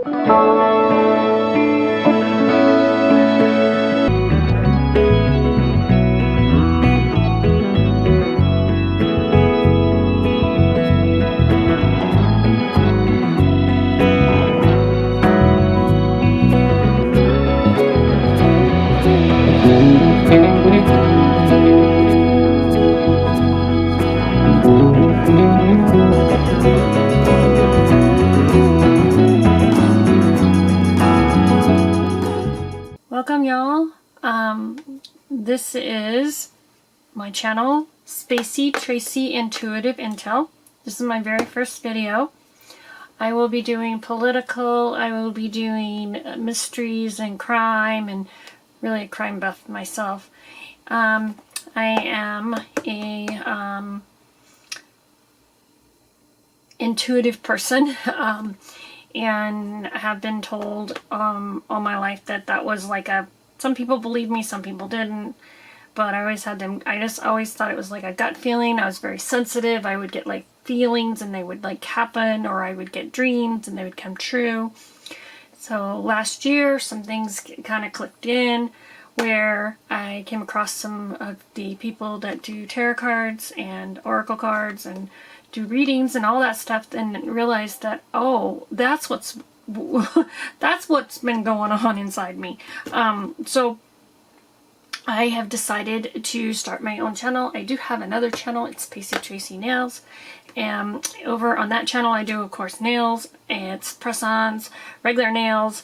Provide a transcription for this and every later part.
Welcome, y'all. This is my channel, Spacey Tracy Intuitive Intel. This is my very first video. I will be doing political, I will be doing mysteries and crime, and really a crime buff myself. I am a intuitive person. And I have been told all my life that was like some people believed me, some people didn't, but I always had them, I just always thought it was like a gut feeling. I was very sensitive. I would get like feelings and they would like happen, or I would get dreams and they would come true. So last year some things kind of clicked in where I came across some of the people that do tarot cards and oracle cards and do readings and all that stuff, and realized that, oh, that's what's been going on inside me. So I have decided to start my own channel. I do have another channel. It's Spacey Tracy Nails. And over on that channel I do, of course, nails. It's press-ons, regular nails,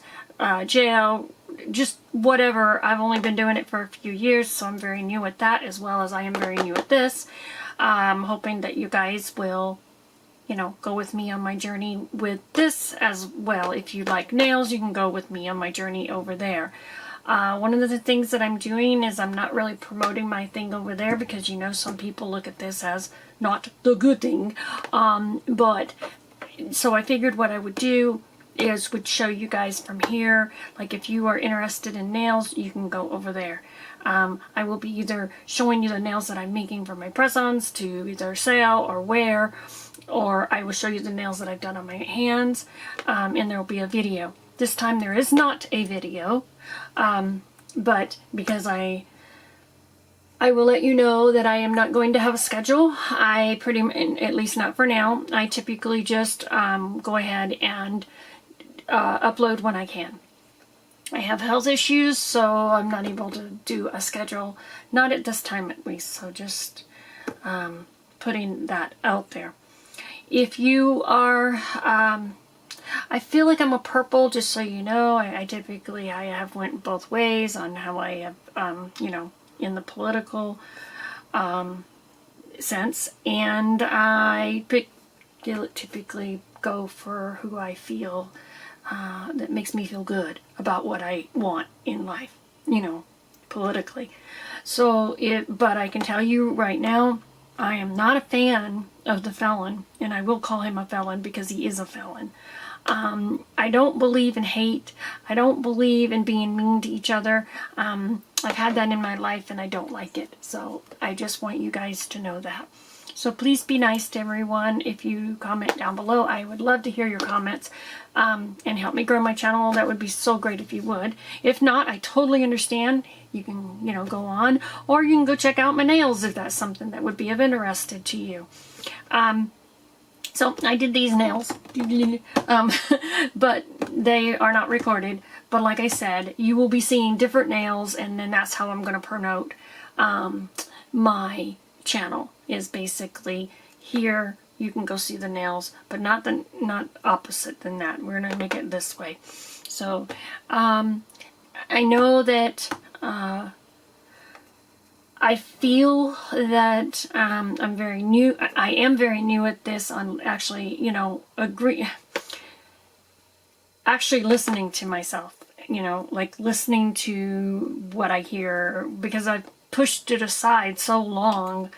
gel, just whatever. I've only been doing it for a few years, so I'm very new at that, as well as I am very new at this. I'm hoping that you guys will, go with me on my journey with this as well. If you like nails, you can go with me on my journey over there. One of the things that I'm doing is I'm not really promoting my thing over there, because some people look at this as not the good thing. But so I figured what I would do is would show you guys from here. Like if you are interested in nails, you can go over there. I will be either showing you the nails that I'm making for my press-ons to either sell or wear, or I will show you the nails that I've done on my hands, and there will be a video. This time there is not a video, but because I will let you know that I am not going to have a schedule. At least not for now, I typically just go ahead and upload when I can. I have health issues, so I'm not able to do a schedule, not at this time at least, so just putting that out there. If you are, I feel like I'm a purple, just so you know. I typically have went both ways on how I have, in the political sense, and I typically go for who I feel that makes me feel good about what I want in life, politically. But I can tell you right now, I am not a fan of the felon, and I will call him a felon because he is a felon. I don't believe in hate. I don't believe in being mean to each other. I've had that in my life and I don't like it. So I just want you guys to know that. So please be nice to everyone. If you comment down below, I would love to hear your comments, and help me grow my channel. That would be so great if you would. If not, I totally understand. You can, go on, or you can go check out my nails if that's something that would be of interest to you. So I did these nails, but they are not recorded. But like I said, you will be seeing different nails, and then that's how I'm going to promote my channel. Is basically here you can go see the nails, but not opposite than that. We're going to make it this way. So I know that I feel that I'm very new. I am very new at this on actually, actually listening to myself, like listening to what I hear, because I've pushed it aside so long.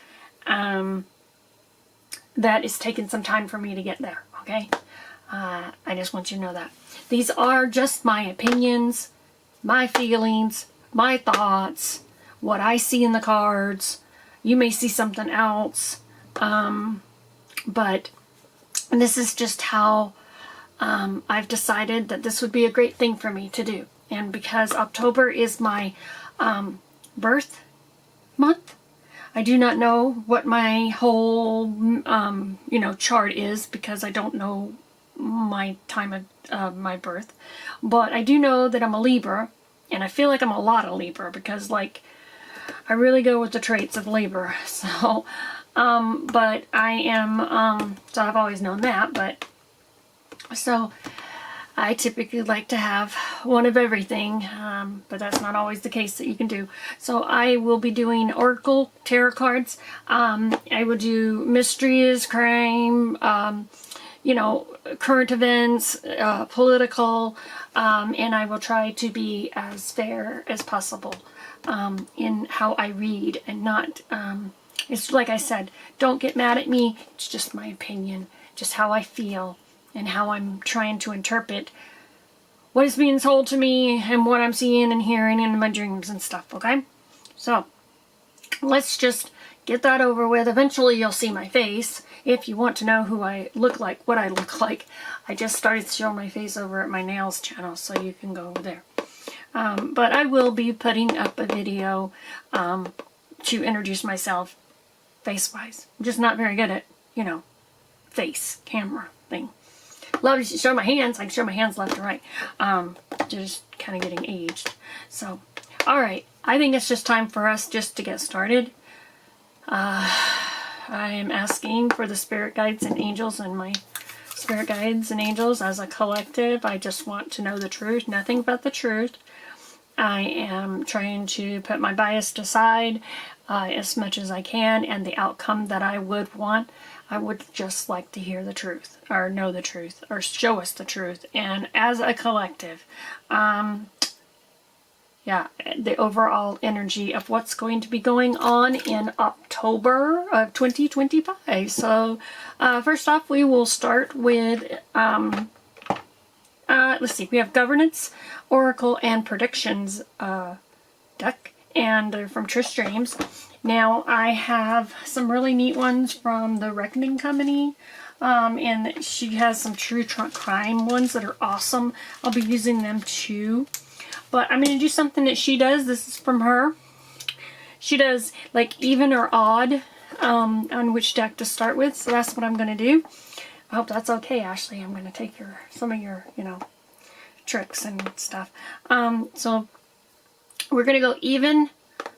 That it's taken some time for me to get there, okay? I just want you to know that. These are just my opinions, my feelings, my thoughts, what I see in the cards. You may see something else, but this is just how I've decided that this would be a great thing for me to do. And because October is my birth month, I do not know what my whole, chart is, because I don't know my time of my birth. But I do know that I'm a Libra, and I feel like I'm a lot of Libra, because, like, I really go with the traits of Libra. So, but I am, so I've always known that, but, so I typically like to have one of everything, but that's not always the case that you can do. So I will be doing Oracle Tarot cards. I will do mysteries, crime, current events, political, and I will try to be as fair as possible in how I read, and not, it's like I said, don't get mad at me, it's just my opinion, just how I feel, and how I'm trying to interpret what is being told to me, and what I'm seeing and hearing in my dreams and stuff, okay? So, let's just get that over with. Eventually you'll see my face. If you want to know who I look like, what I look like, I just started showing my face over at my nails channel, so you can go over there. But I will be putting up a video to introduce myself face-wise. I'm just not very good at, face, camera thing. Love to show my hands. I can show my hands left and right. Just kind of getting aged. So, alright. I think it's just time for us just to get started. I am asking for the spirit guides and angels, and my spirit guides and angels as a collective. I just want to know the truth. Nothing but the truth. I am trying to put my bias aside as much as I can, and the outcome that I would want. I would just like to hear the truth, or know the truth, or show us the truth. And as a collective, the overall energy of what's going to be going on in October of 2025. So, first off, we will start with, let's see, we have Governance, Oracle, and Predictions deck, and they're from Trish James. Now, I have some really neat ones from the Reckoning Company, and she has some true crime ones that are awesome. I'll be using them too. But I'm going to do something that she does. This is from her. She does like even or odd on which deck to start with. So that's what I'm going to do. I hope that's okay, Ashley. I'm going to take some of your, tricks and stuff. So we're going to go even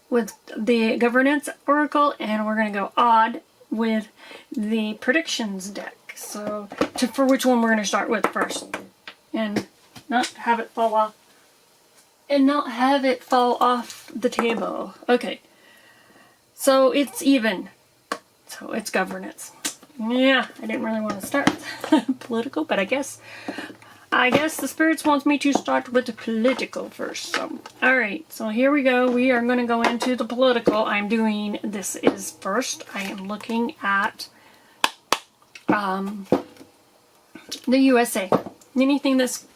with the Governance Oracle, and we're going to go odd with the Predictions deck. So for which one we're going to start with first, and not have it fall off. And not have it fall off the table. Okay. So it's even. So it's Governance. Yeah, I didn't really want to start with political, but I guess the spirits wants me to start with the political first. So, alright. So here we go. We are going to go into the political. This is first. I am looking at the USA. Anything that's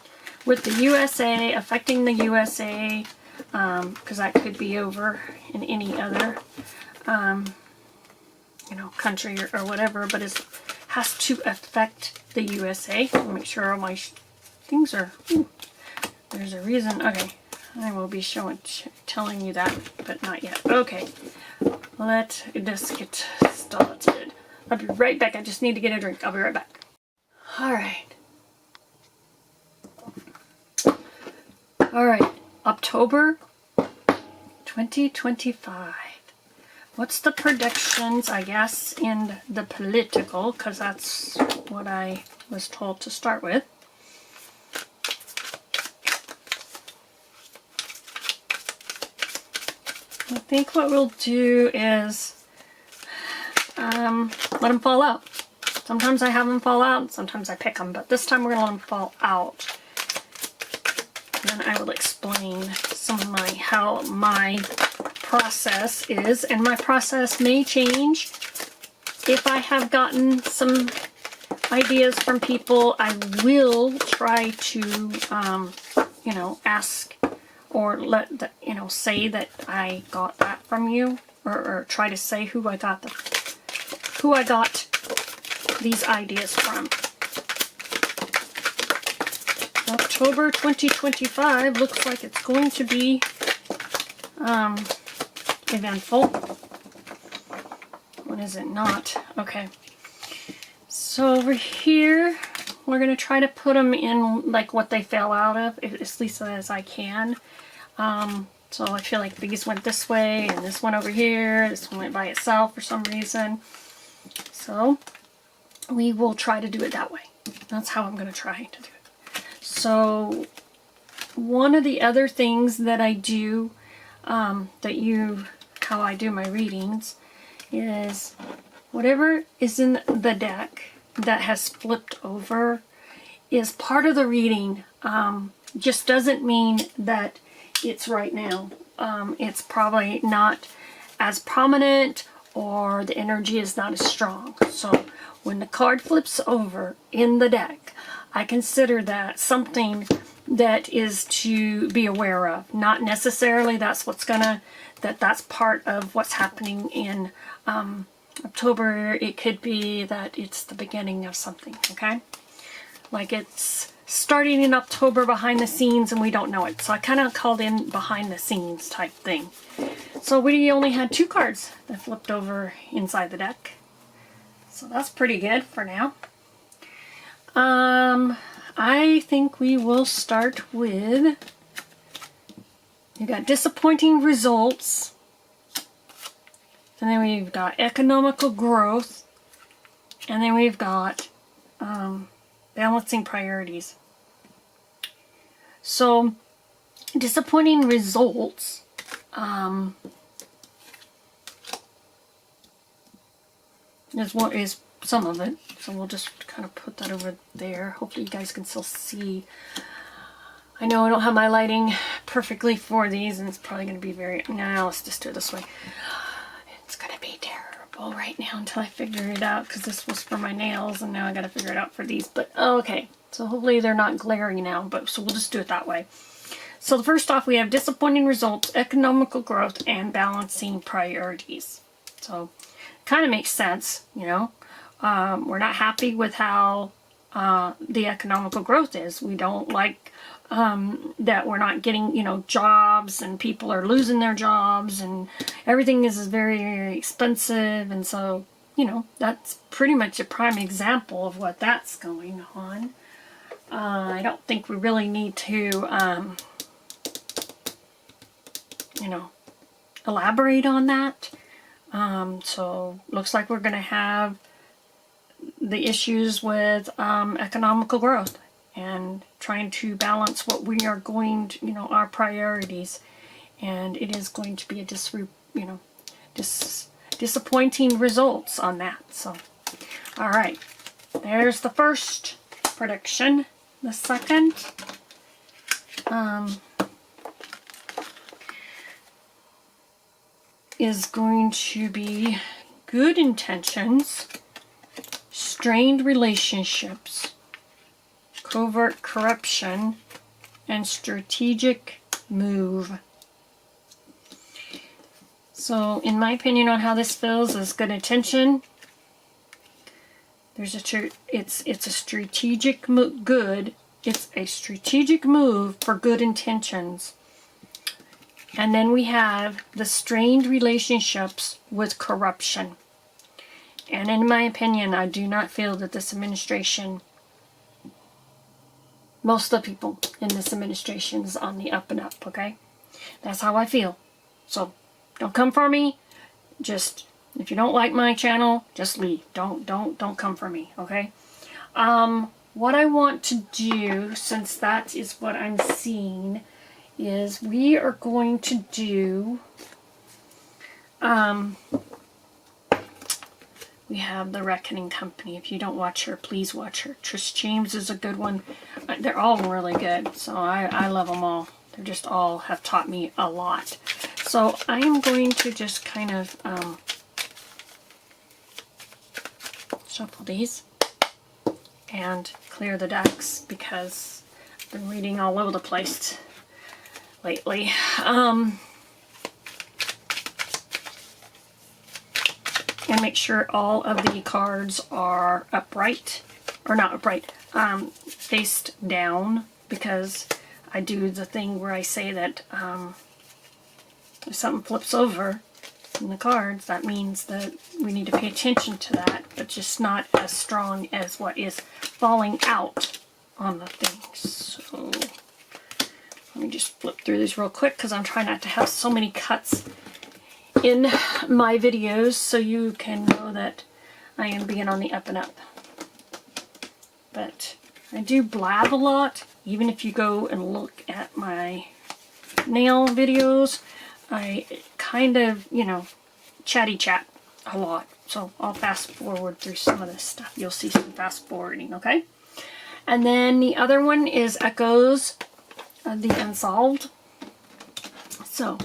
with the USA, affecting the USA, because that could be over in any other, country or whatever, but it has to affect the USA. I'll make sure all my things are, there's a reason. Okay, I will be telling you that, but not yet. Okay, let us get started. I'll be right back. I just need to get a drink. I'll be right back. Alright. Alright, October 2025. What's the predictions, I guess, in the political, because that's what I was told to start with. I think what we'll do is let them fall out. Sometimes I have them fall out, sometimes I pick them, but this time we're going to let them fall out. And I will explain some of how my process is, and my process may change. If I have gotten some ideas from people, I will try to, ask or say that I got that from you, or try to say who I got these ideas from. October 2025 looks like it's going to be eventful. When is it not? Okay. So over here, we're going to try to put them in like what they fell out of, as least as I can. So I feel like these went this way, and this one over here, this one went by itself for some reason. So we will try to do it that way. That's how I'm going to try to do it. So one of the other things that I do, how I do my readings, is whatever is in the deck that has flipped over is part of the reading. Just doesn't mean that it's right now. It's probably not as prominent, or the energy is not as strong. So when the card flips over in the deck, I consider that something that is to be aware of. Not necessarily that's that's part of what's happening in October. It could be that it's the beginning of something, okay? Like it's starting in October behind the scenes and we don't know it. So I kind of called in behind the scenes type thing. So we only had 2 cards that flipped over inside the deck. So that's pretty good for now. I think we will start with, you got disappointing results, and then we've got economical growth, and then we've got balancing priorities. So disappointing results, is some of it. So we'll just kind of put that over there. Hopefully you guys can still see. I know I don't have my lighting perfectly for these, and it's probably going to be let's just do it this way. It's going to be terrible right now until I figure it out, because this was for my nails and now I got to figure it out for these. But okay, so hopefully they're not glary now, but so we'll just do it that way. So first off, we have disappointing results, economical growth, and balancing priorities. So kind of makes sense, you know. We're not happy with how the economical growth is. We don't like that we're not getting, jobs, and people are losing their jobs, and everything is very, very expensive. And so, that's pretty much a prime example of what that's going on. I don't think we really need to, elaborate on that. So looks like we're going to have the issues with economical growth and trying to balance what we are going to, our priorities. And it is going to be a disappointing results on that. So, all right, there's the first prediction. The second, is going to be good intentions, strained relationships, covert corruption, and strategic move. So in my opinion on how this feels is good intention. It's a strategic good. It's a strategic move for good intentions. And then we have the strained relationships with corruption. And in my opinion, I do not feel that this administration, most of the people in this administration is on the up and up, okay? That's how I feel. So don't come for me. Just, if you don't like my channel, just leave. Don't come for me, okay? What I want to do, since that is what I'm seeing, is we are going to do, we have The Reckoning Company. If you don't watch her, please watch her. Trish James is a good one. They're all really good, so I love them all. They just all have taught me a lot. So I'm going to just kind of shuffle these and clear the decks, because I've been reading all over the place lately. And make sure all of the cards are upright, or not upright, faced down, because I do the thing where I say that if something flips over in the cards, that means that we need to pay attention to that, but just not as strong as what is falling out on the thing. So let me just flip through these real quick because I'm trying not to have so many cuts in my videos, so you can know that I am being on the up and up. But I do blab a lot. Even if you go and look at my nail videos, I kind of, you know, chatty chat a lot. So I'll fast forward through some of this stuff. You'll see some fast forwarding, okay? And then the other one is Echoes of the Unsolved. So,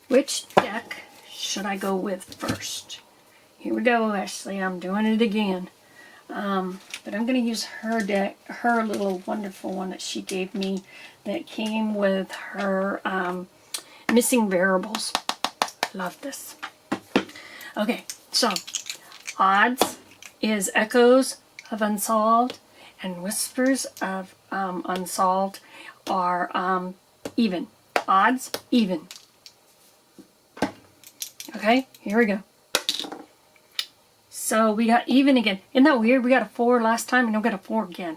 which deck should I go with first? Here we go, Ashley. I'm doing it again. But I'm going to use her deck, her little wonderful one that she gave me that came with her missing variables. Love this. Okay, so odds is Echoes of Unsolved, and Whispers of Unsolved are even. Odds, even. Okay, here we go. So we got even again. Isn't that weird? We got a 4 last time and now we got a 4 again.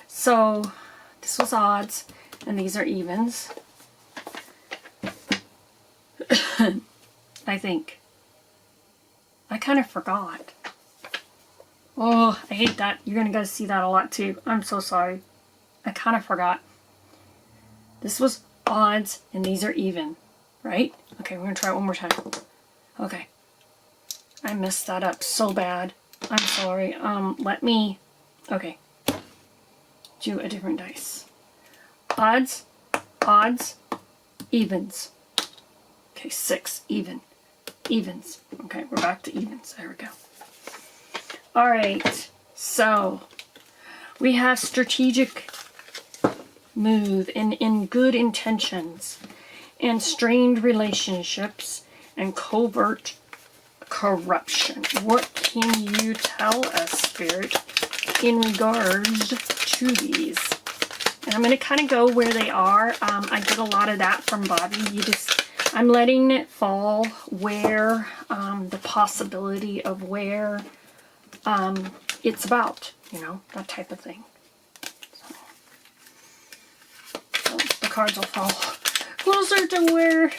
So this was odds and these are evens. I think. I kind of forgot. Oh, I hate that. You're going to go see that a lot too. I'm so sorry. I kind of forgot. This was odds and these are even, right? Okay, we're going to try it one more time. Okay. I messed that up so bad. I'm sorry. Let me... Okay. Do a different dice. Odds, odds, evens. Okay, 6, even. Evens. Okay, we're back to evens. There we go. Alright, so we have strategic move and in good intentions and strained relationships and covert corruption. What can you tell us, Spirit, in regards to these? And I'm going to kind of go where they are. I get a lot of that from Bobby. I'm letting it fall where the possibility of where it's about, you know, that type of thing. So the cards will fall closer to where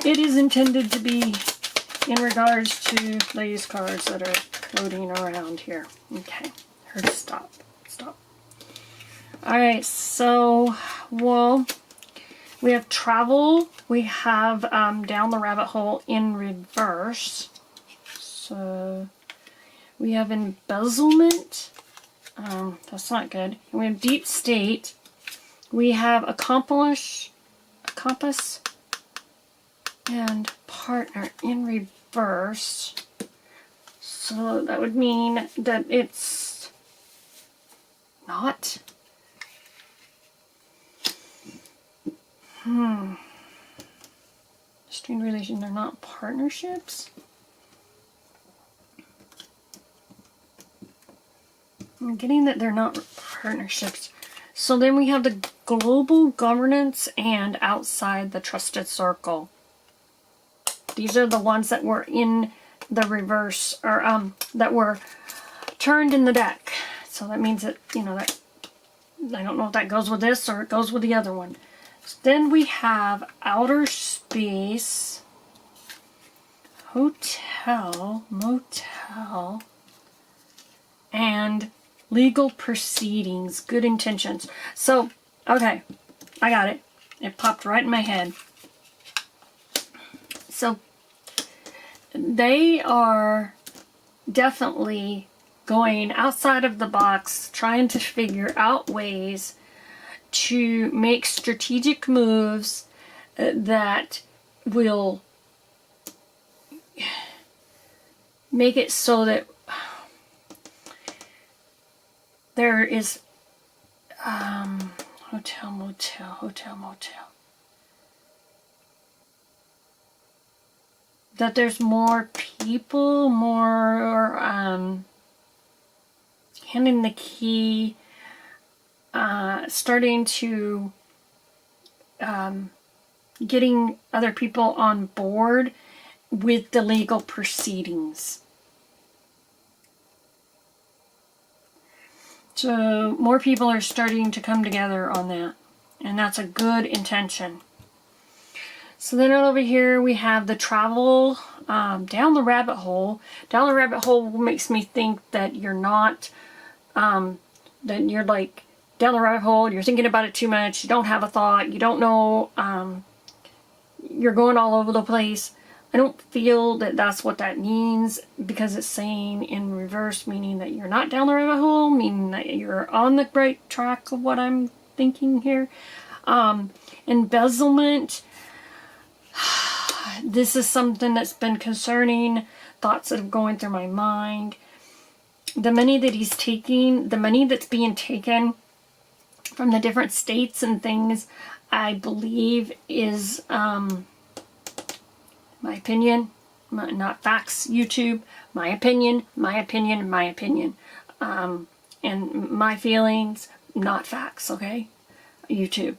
it is intended to be in regards to these cards that are floating around here. Okay, her stop. Stop. Alright, so, well, we have travel. We have down the rabbit hole in reverse. So, we have embezzlement. That's not good. And we have deep state. We have accomplice, and partner in reverse. So that would mean that it's not. Strained relations, they're not partnerships. I'm getting that they're not partnerships. So then we have the global governance and outside the trusted circle. These are the ones that were in the reverse, or that were turned in the deck. So that means that, you know, that I don't know if that goes with this or it goes with the other one. So then we have outer space, hotel, motel, and legal proceedings, good intentions. So, okay, I got it. It popped right in my head. So, they are definitely going outside of the box, trying to figure out ways to make strategic moves that will make it so that there is hotel, motel. That there's more people, more handing the key starting to getting other people on board with the legal proceedings. So more people are starting to come together on that, and that's a good intention. So then over here we have the travel down the rabbit hole. Down the rabbit hole makes me think that you're not, that you're like down the rabbit hole, you're thinking about it too much, you don't have a thought, you don't know, you're going all over the place. I don't feel that that's what that means, because it's saying in reverse, meaning that you're not down the rabbit hole, meaning that you're on the right track of what I'm thinking here. Embezzlement. This is something that's been concerning, thoughts that are going through my mind. The money that he's taking, the money that's being taken from the different states and things, I believe is, my opinion, not facts, YouTube, my opinion, and my feelings, not facts, okay? YouTube.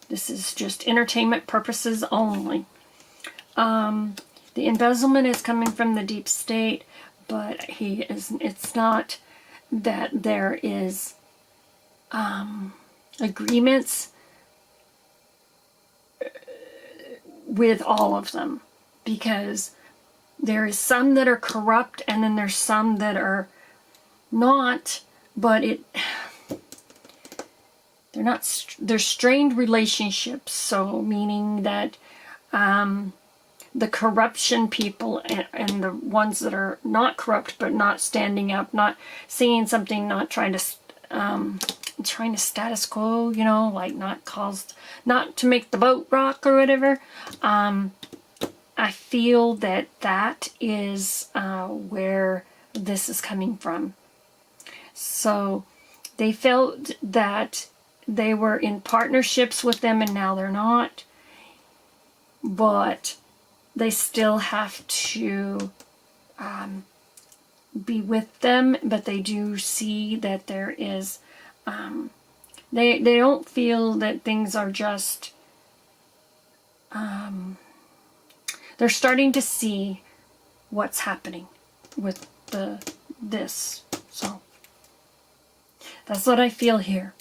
This is just entertainment purposes only. The embezzlement is coming from the deep state, but it's not that there is agreements with all of them, because there is some that are corrupt and then there's some that are not, but they're strained relationships. So meaning that the corruption people and the ones that are not corrupt but not standing up, not saying something, not trying to status quo, you know, like not to make the boat rock or whatever. I feel that that is where this is coming from. So they felt that they were in partnerships with them and now they're not. But they still have to be with them, but they do see that there is, they don't feel that things are just, they're starting to see what's happening with this. So that's what I feel here.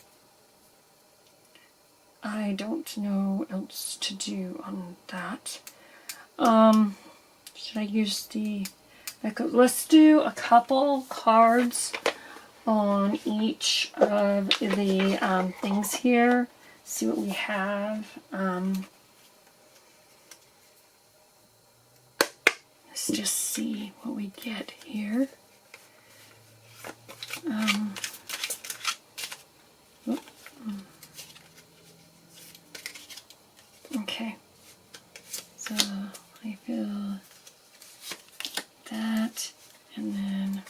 I don't know what else to do on that. Should I use let's do a couple cards on each of the things here. See what we have. Let's just see what we get here. Okay, so I feel that, and then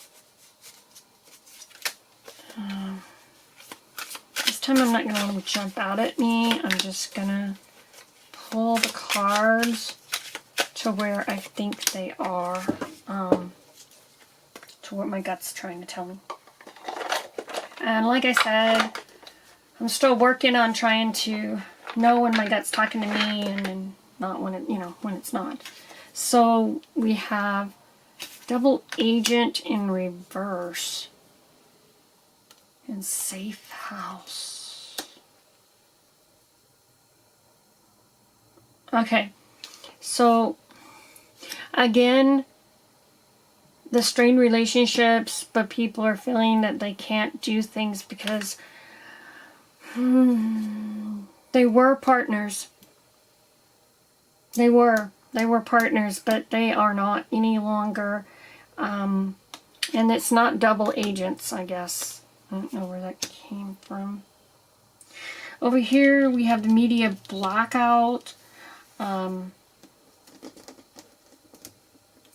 this time I'm not going to let them jump out at me. I'm just going to pull the cards to where I think they are, to what my gut's trying to tell me. And like I said, I'm still working on trying to know when my gut's talking to me and not when when it's not. So we have double agent in reverse and safe house. Okay, so again, the strained relationships, but people are feeling that they can't do things because they were partners. They were partners, but they are not any longer. And it's not double agents, I guess. I don't know where that came from. Over here we have the media blackout. And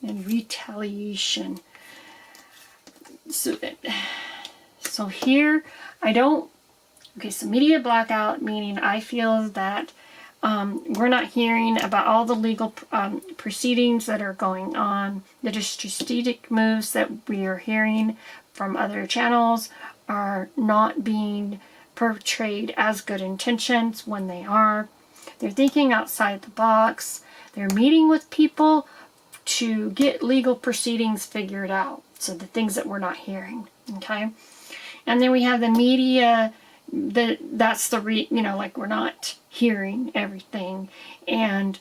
retaliation. So here I don't. Okay, so media blackout, meaning I feel that we're not hearing about all the legal proceedings that are going on. The strategic moves that we are hearing from other channels are not being portrayed as good intentions when they are. They're thinking outside the box. They're meeting with people to get legal proceedings figured out. So the things that we're not hearing. Okay. And then we have the media. That's the like we're not hearing everything. And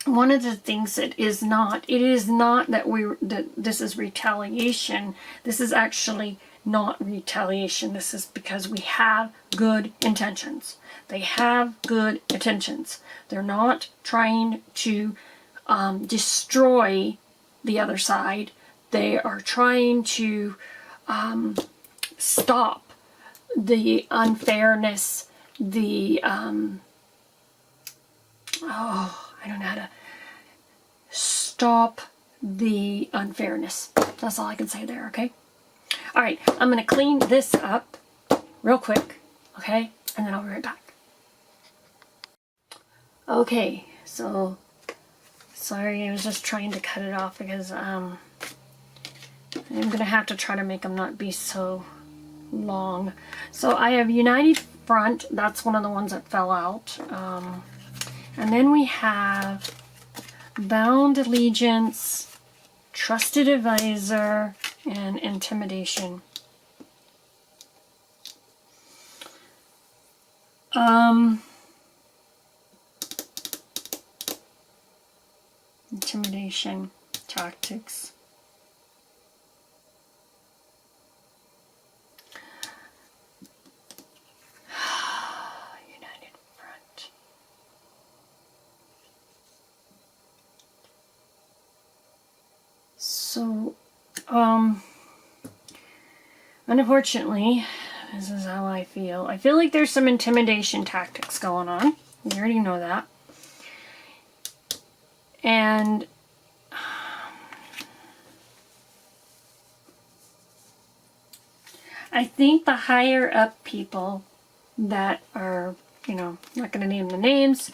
one of the things that is not, it is not that this is retaliation. This is actually not retaliation. This is because we have good intentions. They have good intentions. They're not trying to destroy the other side. They are trying to stop the unfairness, the I don't know how to stop the unfairness. That's all I can say there, okay? All right, I'm going to clean this up real quick, okay? And then I'll be right back. Okay, so sorry, I was just trying to cut it off because I'm going to have to try to make them not be so long. So I have United Front. That's one of the ones that fell out. And then we have Bound Allegiance, Trusted Advisor, and Intimidation. Intimidation tactics. So, unfortunately, this is how I feel. I feel like there's some intimidation tactics going on. You already know that. And I think the higher up people that are, not going to name the names,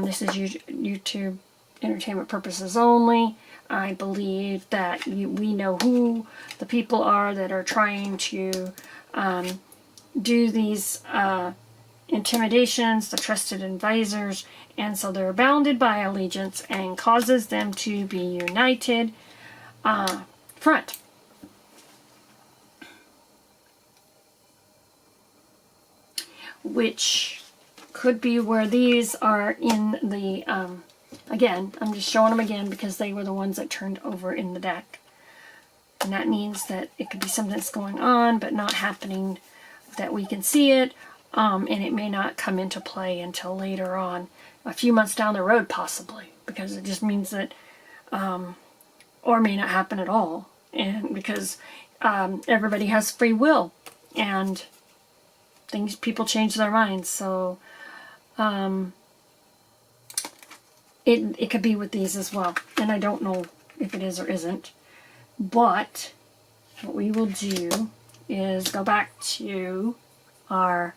this is YouTube entertainment purposes only. I believe that we know who the people are that are trying to do these intimidations, the trusted advisors, and so they're bounded by allegiance and causes them to be united front. Which could be where these are in the again, I'm just showing them again because they were the ones that turned over in the deck. And that means that it could be something that's going on but not happening that we can see it. And it may not come into play until later on, a few months down the road possibly. Because it just means that, or may not happen at all. And because everybody has free will. And people change their minds. So, it could be with these as well. And I don't know if it is or isn't. But what we will do is go back to our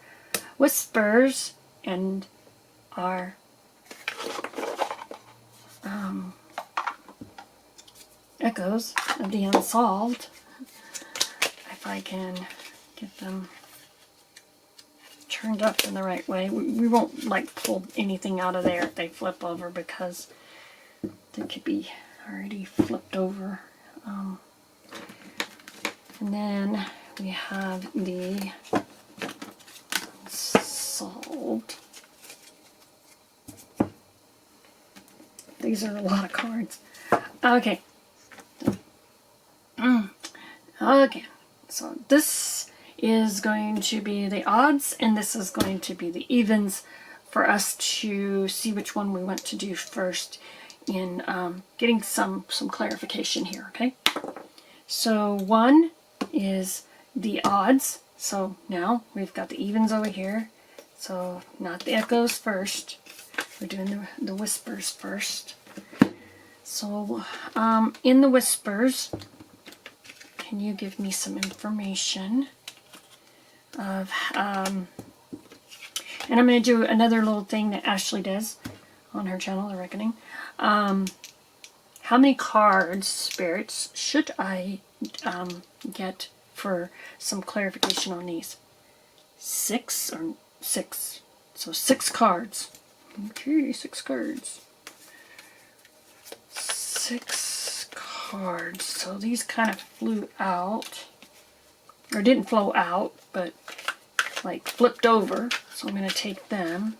whispers and our echoes of the unsolved. If I can get them turned up in the right way. We won't like pull anything out of there if they flip over because they could be already flipped over. And then we have the solved. These are a lot of cards. Okay. Okay. So this is going to be the odds, and this is going to be the evens for us to see which one we want to do first in getting some clarification here, okay? So 1 is the odds. So now we've got the evens over here. So not the echoes first. We're doing the whispers first. So in the whispers, can you give me some information of, and I'm going to do another little thing that Ashley does on her channel, The Reckoning. How many cards, spirits, should I get for some clarification on these? 6 or 6. So 6 cards. Okay, 6 cards. 6 cards. So these kind of flew out. Or didn't flow out, but like flipped over. So I'm going to take them.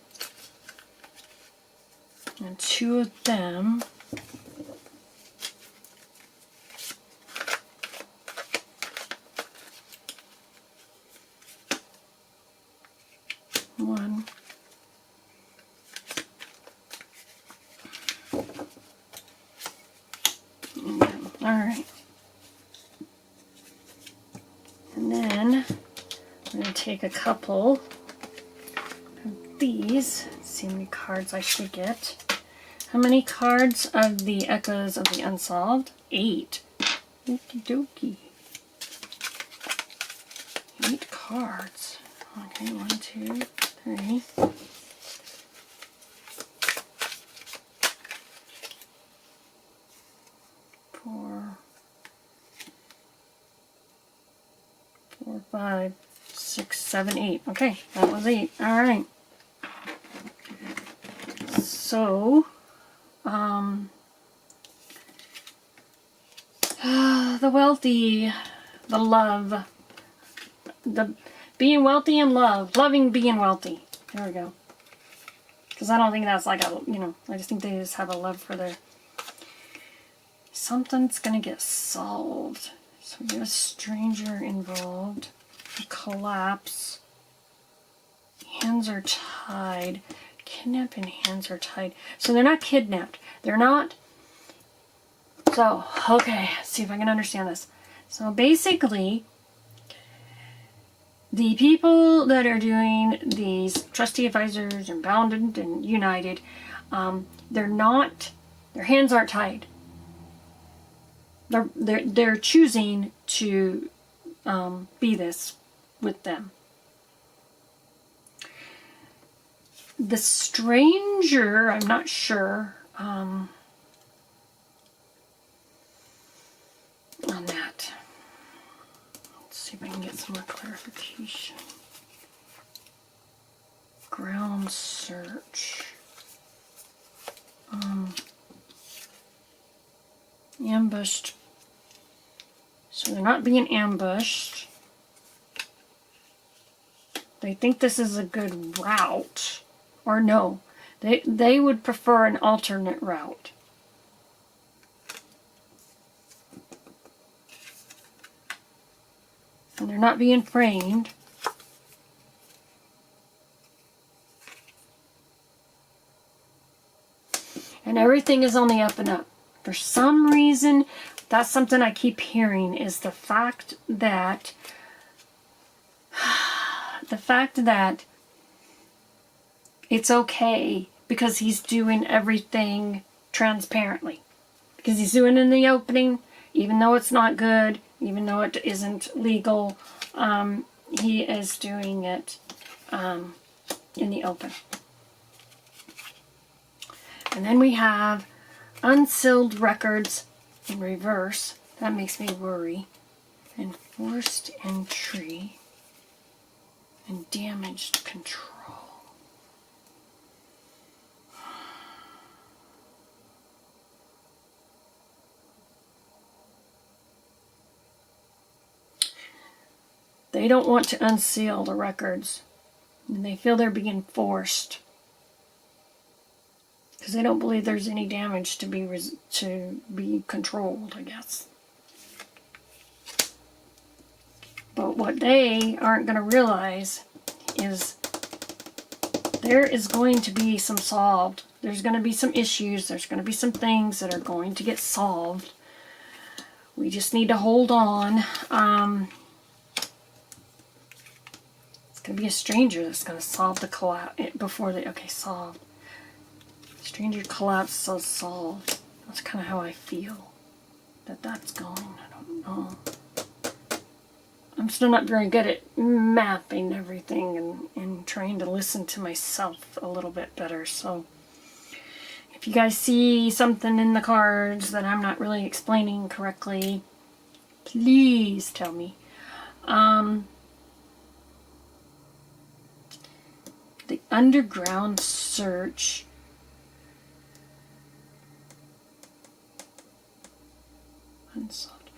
And 2 of them. One. All right. And then I'm going to take a couple of these. Let's see how many cards I should get. How many cards of the Echoes of the Unsolved? 8. Okie dokie. 8 cards. Okay, 1, 2, 3. 4, 5, 6, 7, 8. Okay, that was 8. All right. So, the wealthy, the love, the being wealthy and love, loving being wealthy. There we go. Because I don't think that's like a, I just think they just have a love for their, something's going to get solved. So we have a stranger involved, a collapse, hands are tied, kidnapped and hands are tied. So they're not kidnapped. They're not. So, okay, let's see if I can understand this. So basically, the people that are doing these trustee advisors and Bounded and United, they're not, their hands aren't tied. They're choosing to be this with them. The stranger, I'm not sure on that. Let's see if I can get some more clarification. Ground search. Ambushed. So they're not being ambushed. They think this is a good route. Or no, they would prefer an alternate route. And they're not being framed. And everything is on the up and up. For some reason, that's something I keep hearing, is the fact that it's okay because he's doing everything transparently. Because he's doing it in the opening, even though it's not good, even though it isn't legal, he is doing it in the open. And then we have unsealed records in reverse. That makes me worry. Enforced entry and damaged control. They don't want to unseal the records. And they feel they're being forced. Because they don't believe there's any damage to be controlled, I guess. But what they aren't going to realize is there is going to be some solved. There's going to be some issues. There's going to be some things that are going to get solved. We just need to hold on. It's going to be a stranger that's going to solve the collapse before they... Okay, solved. Stranger collapse, so solved. That's kind of how I feel that's going. I don't know. I'm still not very good at mapping everything and trying to listen to myself a little bit better. So if you guys see something in the cards that I'm not really explaining correctly, please tell me. The underground search. Unsolved.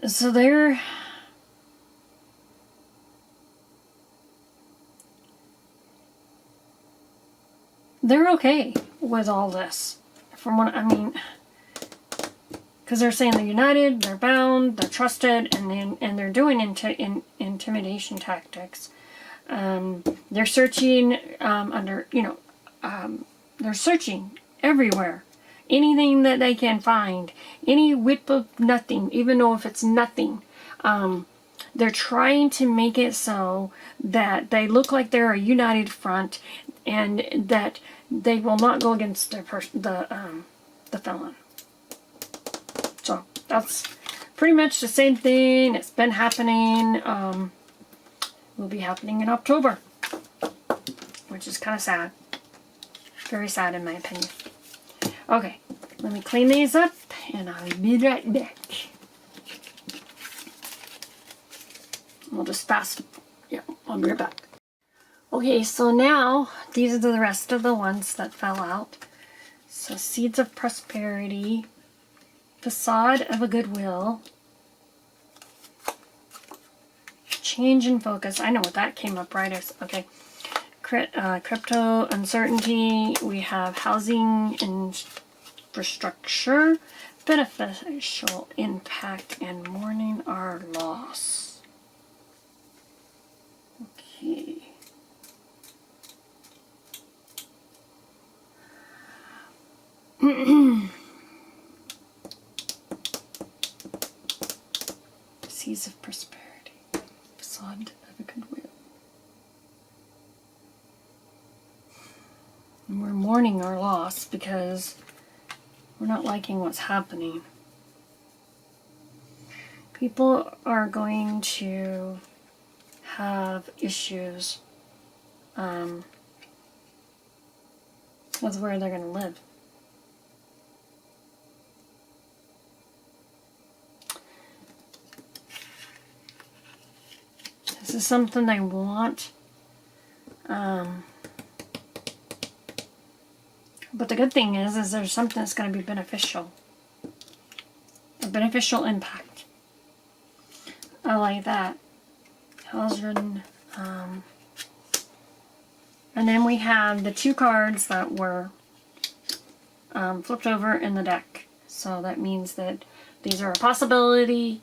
So they're okay with all this. From what I mean, because they're saying they're united, they're bound, they're trusted, and they're doing intimidation tactics. They're searching they're searching everywhere, anything that they can find, any whip of nothing, even though if it's nothing. They're trying to make it so that they look like they're a united front, and that they will not go against the felon. So that's pretty much the same thing. It's been happening. Will be happening in October, which is kind of sad. Very sad in my opinion. Okay, let me clean these up, and I'll be right back. We'll just I'll be right back. Okay, so now these are the rest of the ones that fell out. So Seeds of Prosperity, Facade of a Goodwill, Change in Focus. I know what that came up right. Okay. Crypto Uncertainty. We have Housing Infrastructure, Beneficial Impact, and Mourning Our Loss. Okay. Seeds of Prosperity, Facade of a Goodwill. And we're mourning our loss because we're not liking what's happening. People are going to have issues with where they're going to live. This is something they want. But the good thing is there's something that's going to be beneficial. A beneficial impact. I like that. Hausen, and then we have the two cards that were flipped over in the deck. So that means that these are a possibility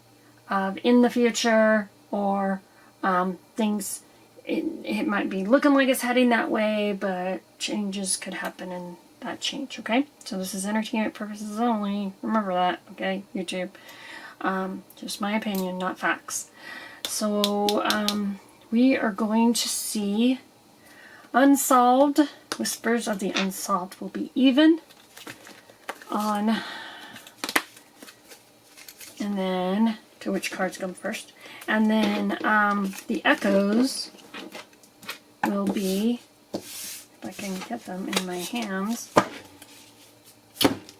of in the future, or things, it might be looking like it's heading that way, but changes could happen in that change, okay? So this is entertainment purposes only. Remember that, okay, YouTube? Just my opinion, not facts. So we are going to see Unsolved. Whispers of the Unsolved will be even on, and then to which cards come first, and then the Echoes will be, if I can get them in my hands,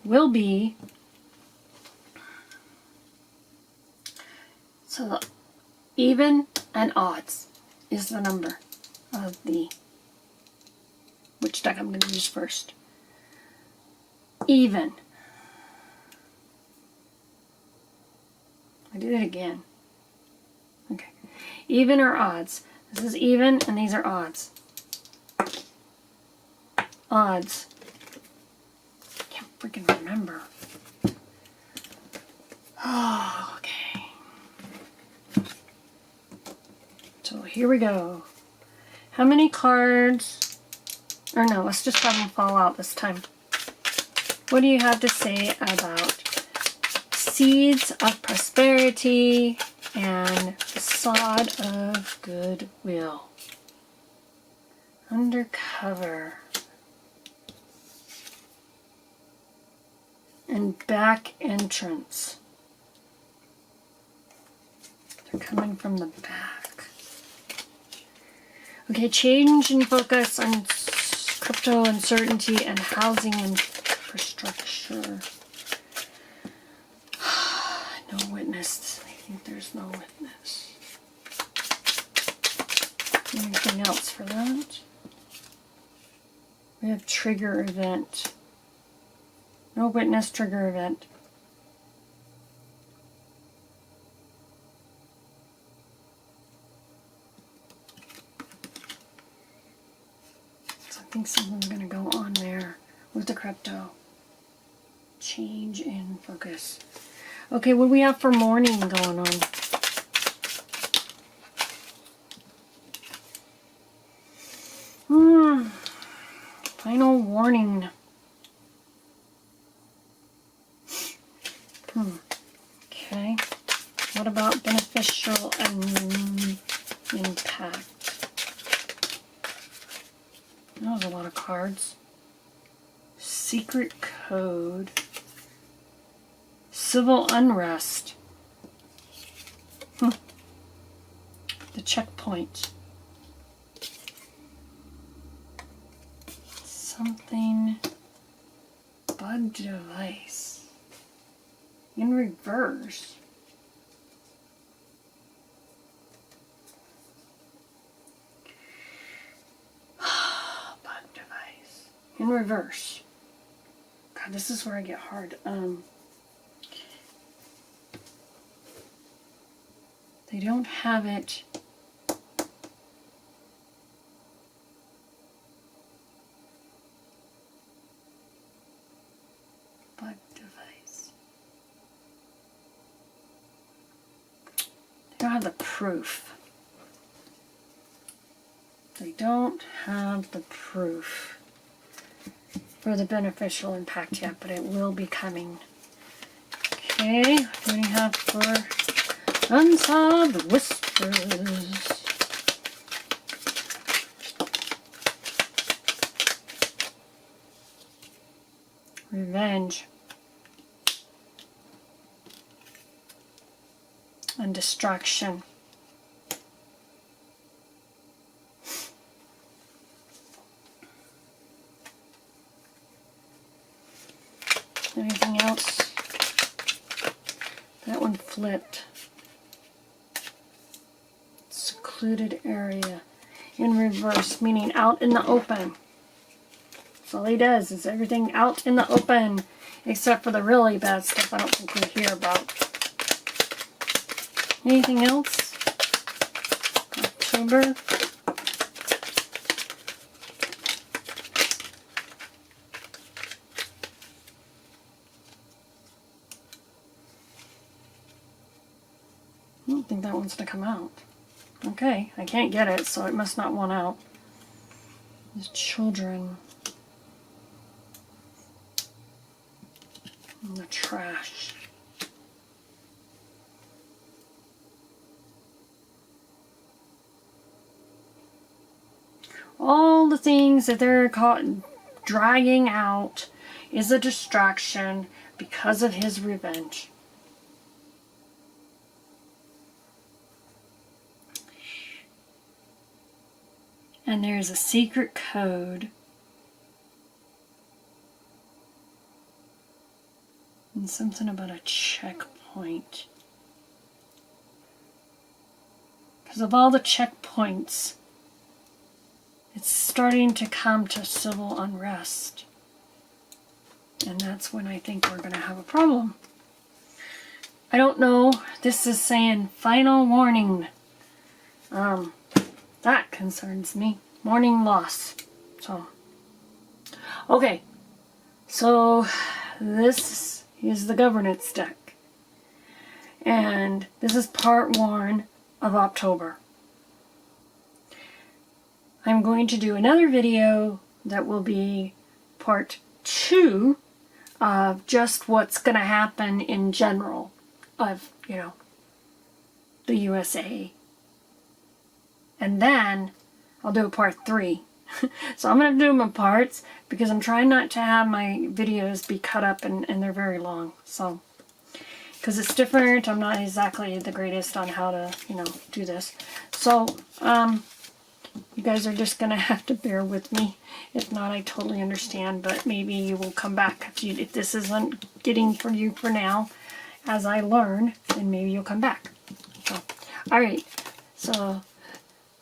will be, so the even and odds is the number of which deck I'm going to use first. Even. I did it again. Okay. Even or odds. This is even and these are odds. Odds. Can't freaking remember. Oh, okay. So here we go. How many cards? Or no, let's just have them fall out this time. What do you have to say about Seeds of Prosperity and Facade of Goodwill? Undercover. And Back Entrance. They're coming from the back. Okay, Change in Focus on Crypto Uncertainty and Housing Infrastructure. No witness. I think there's no witness. Anything else for that? We have trigger event. No witness trigger event. So I think something's going to go on there with the crypto. Change in focus. Okay, what do we have for morning going on? Final warning. Okay. What about beneficial and impact? That was a lot of cards. Secret code. Civil unrest. The checkpoint. Something. Bug device. In reverse. Bug device. In reverse. God, this is where I get hard. They don't have it. Bug device. They don't have the proof. They don't have the proof for the beneficial impact yet, but it will be coming. Okay, what do we have for Unsolved Whispers? Revenge. And distraction. Anything else? That one flipped. Secluded area. In reverse, meaning out in the open. That's all he does, is everything out in the open. Except for the really bad stuff I don't think we hear about. Anything else? October. I don't think that one's to come out. Okay, I can't get it, so it must not want out. There's children. In the trash. All the things that they're caught dragging out is a distraction because of his revenge. And there's a secret code. And something about a checkpoint. Because of all the checkpoints, it's starting to come to civil unrest. And that's when I think we're going to have a problem. I don't know. This is saying final warning. That concerns me. Morning loss. So, okay. So, this is the governance deck. And this is part 1 of October. I'm going to do another video that will be part 2 of just what's going to happen in general of, the USA. And then I'll do a part 3. So I'm going to do them in parts because I'm trying not to have my videos be cut up and they're very long. So, because it's different, I'm not exactly the greatest on how to, do this. So, you guys are just going to have to bear with me. If not, I totally understand, but maybe you will come back. If this isn't getting for you for now, as I learn, then maybe you'll come back. So, alright, so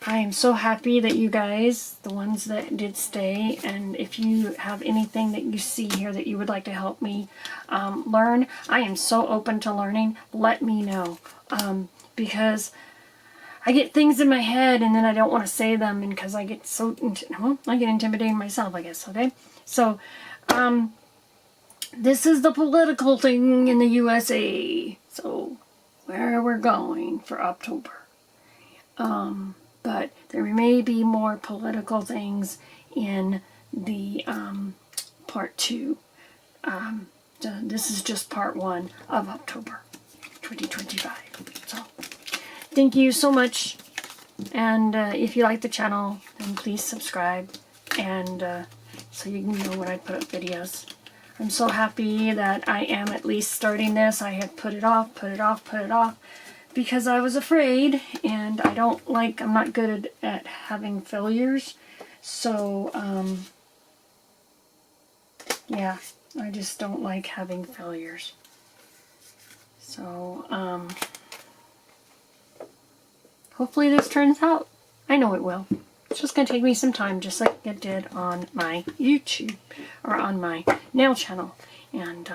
I am so happy that you guys, the ones that did stay, and if you have anything that you see here that you would like to help me learn, I am so open to learning. Let me know. Because I get things in my head and then I don't want to say them, and because I get so, well, I get intimidated myself, I guess, okay? So, this is the political thing in the USA. So, where we're going for October. But there may be more political things in the part 2. This is just part 1 of October 2025. So, thank you so much. And if you like the channel, then please subscribe. And so you can know when I put up videos. I'm so happy that I am at least starting this. I had put it off, because I was afraid, and I'm not good at having failures. So, yeah, I just don't like having failures. So, hopefully this turns out. I know it will. It's just going to take me some time, just like it did on my YouTube, or on my nail channel. And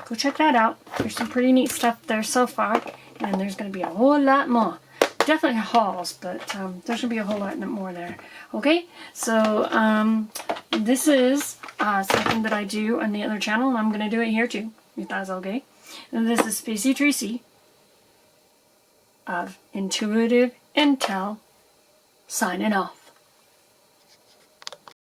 go check that out. There's some pretty neat stuff there so far. And there's going to be a whole lot more. Definitely hauls, but there's going to be a whole lot more there. Okay? So, this is something that I do on the other channel, and I'm going to do it here too, if that's okay. And this is Spacey Tracy of Intuitive Intel, signing off.